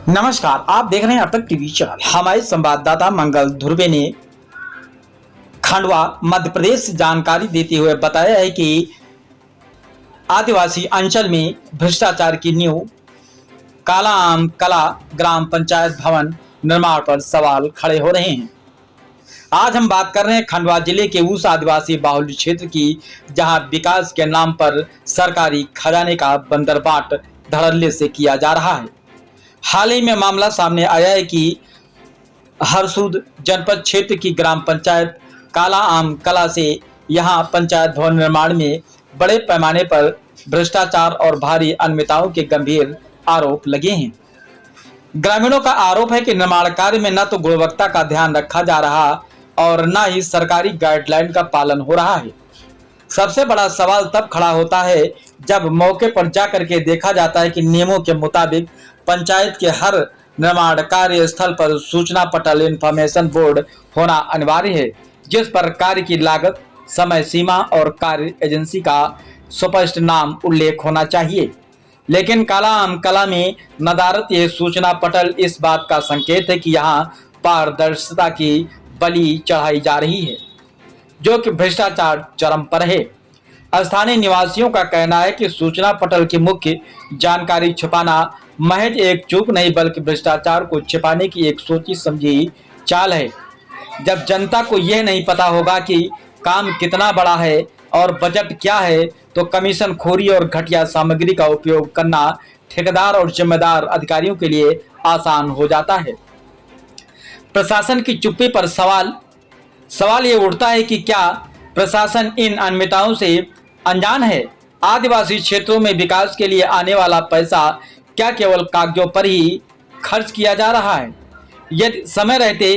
नमस्कार, आप देख रहे हैं अब तक टीवी चैनल। हमारे संवाददाता मंगल ध्रुवे ने खंडवा मध्य प्रदेश से जानकारी देते हुए बताया है कि आदिवासी अंचल में भ्रष्टाचार की नींव काला आम कला ग्राम पंचायत भवन निर्माण पर सवाल खड़े हो रहे हैं। आज हम बात कर रहे हैं खंडवा जिले के उस आदिवासी बाहुल्य क्षेत्र की, जहां विकास के नाम पर सरकारी खजाने का बंदरबाट धड़ल्ले से किया जा रहा है। हाल ही में मामला सामने आया है कि हरसूद जनपद क्षेत्र की ग्राम पंचायत काला आम कला से यहां पंचायत भवन निर्माण में बड़े पैमाने पर भ्रष्टाचार और भारी अनियमितताओं के गंभीर आरोप लगे हैं। ग्रामीणों का आरोप है कि निर्माण कार्य में न तो गुणवत्ता का ध्यान रखा जा रहा और न ही सरकारी गाइडलाइन का पालन हो रहा है। सबसे बड़ा सवाल तब खड़ा होता है जब मौके पर जाकर के देखा जाता है कि नियमों के मुताबिक पंचायत के हर निर्माण कार्य स्थल पर सूचना पटल इंफॉर्मेशन बोर्ड होना अनिवार्य है, जिस पर कार्य की लागत, समय सीमा और कार्य एजेंसी का स्पष्ट नाम उल्लेख होना चाहिए। लेकिन काला आम कला में नदारत ये सूचना पटल इस बात का संकेत है कि यहाँ पारदर्शिता की बलि चढ़ाई जा रही है, जो कि भ्रष्टाचार चरम पर है। स्थानीय निवासियों का कहना है कि सूचना पटल की मुख्य जानकारी छुपाना महज एक चूक नहीं बल्कि भ्रष्टाचार को छिपाने की एक सोची समझी चाल है। जब जनता को यह नहीं पता होगा कि काम कितना बड़ा है और बजट क्या है, तो कमीशन खोरी और घटिया सामग्री का उपयोग करना ठेकेदार और जिम्मेदार अधिकारियों के लिए आसान हो जाता है। प्रशासन की चुप्पी पर सवाल ये उठता है कि क्या प्रशासन इन अनियमितताओं से अनजान है? आदिवासी क्षेत्रों में विकास के लिए आने वाला पैसा क्या केवल कागजों पर ही खर्च किया जा रहा है? यदि समय रहते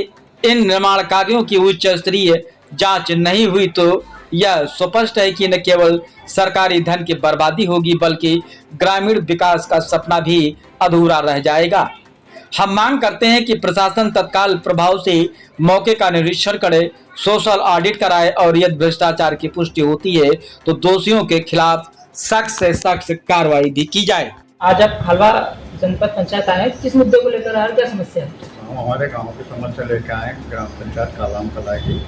इन निर्माण कार्यों की उच्च स्तरीय जांच नहीं हुई तो यह स्पष्ट है कि न केवल सरकारी धन की बर्बादी होगी बल्कि ग्रामीण विकास का सपना भी अधूरा रह जाएगा। हम मांग करते हैं कि प्रशासन तत्काल प्रभाव से मौके का निरीक्षण करे, सोशल ऑडिट कराए और यदि भ्रष्टाचार की पुष्टि होती है तो दोषियों के खिलाफ सख्त से सख्त कार्रवाई भी की जाए। आज आप खंडवा जनपद पंचायत आए, किस मुद्दे को लेकर आए, क्या समस्या है? हम हमारे गांव की समस्या लेकर आए ग्राम पंचायत कालाम कला की।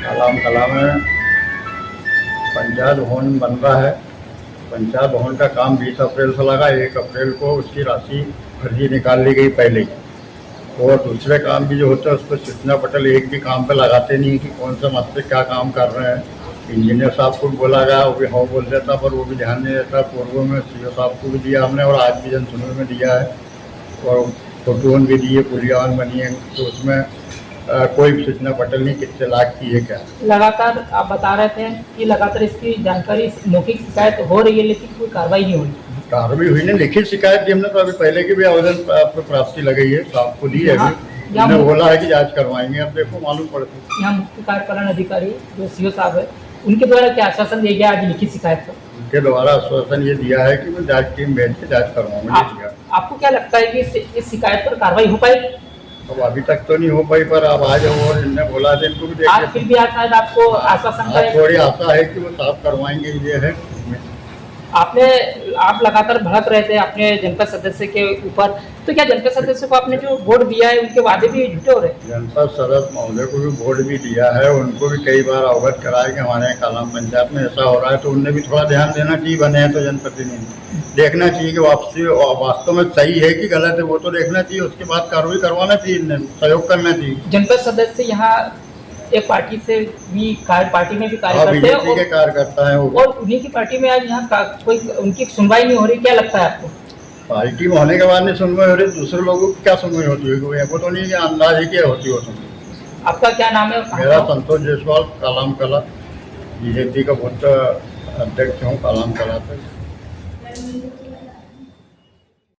कालाम कला में पंचायत भवन बन रहा है। पंचायत भवन का काम 20 अप्रैल से लगा। 1 अप्रैल को उसकी राशि फर्जी निकाल ली गई पहले ही। और दूसरे काम भी जो होते हैं उस पर सूचना पटल एक भी काम पे लगाते नहीं कि कौन सा मत पे क्या काम कर रहे हैं। इंजीनियर साहब को बोला गया, वो भी हाँ बोल देता, पर वो भी ध्यान नहीं देता। पूर्व में सीओ साहब को भी दिया हमने और आज भी जनसुनवाई में दिया है और फोटोन भी दिए, पुलियान बनी है, तो उसमें कोई सूचना पटल नहीं कितने लाख की है क्या। लगातार आप बता रहे थे कि लगातार इसकी जानकारी मौखिक शिकायत हो रही है लेकिन कोई कार्रवाई नहीं हो रही। कार्रवाई हुई नहीं, लिखित शिकायत दी हमने, तो अभी पहले की भी आवेदन प्राप्ति लगाई है, साहब को दी है। हमने बोला है कि जाँच करवाएंगे, अब देखो मालूम पड़ता है। यहाँ मुख्य कार्यपालन अधिकारी जो सीओ साहब है, उनके द्वारा क्या आश्वासन दिया गया आज लिखित शिकायत पर? उनके द्वारा आश्वासन ये दिया है कि मैं जांच टीम भेज के जांच करवाऊंगा। आपको क्या लगता है कि इस शिकायत पर कार्रवाई हो पाएगी? अब अभी तक तो नहीं हो पाई, पर अब आज और इनने बोला था इनको भी आज फिर भी आज शायद आपको आश्वासन थोड़ी आशा है कि वो साफ करवाएंगे। ये है आप लगातार भड़क रहे थे अपने जनपद सदस्य के ऊपर, तो क्या जनपद सदस्य को आपने जो वोट दिया है उनके वादे भी झूठे हो रहे? जनपद सदस्य महोदय को भी वोट भी दिया है, उनको भी कई बार अवगत कराया कि हमारे यहाँ कालाम पंचायत में ऐसा हो रहा है, तो उनने भी थोड़ा ध्यान देना चाहिए। बने हैं तो जनप्रतिनिधि देखना चाहिए कि वापसी वास्तव में सही है कि गलत है, वो तो देखना चाहिए। उसके बाद कार्रवाई करवाना चाहिए, सहयोग करना चाहिए। जनपद सदस्य यहाँ एक पार्टी से भी पार्टी में भी कार्य करते हैं, कार्यकर्ता है और उन्हीं की पार्टी में आज यहाँ कोई उनकी सुनवाई नहीं हो रही, क्या लगता है आपको? पार्टी में होने के बाद नहीं सुनवाई हो रही, दूसरे लोगों की क्या सुनवाई होती है? वो तो नहीं कि अंदाज ही क्या होती है वो सुनवाई। आपका क्या नाम है? मेरा संतोष जायसवाल, कालाम कला, बीजेपी का बूथ अध्यक्ष हूँ कालाम कला से।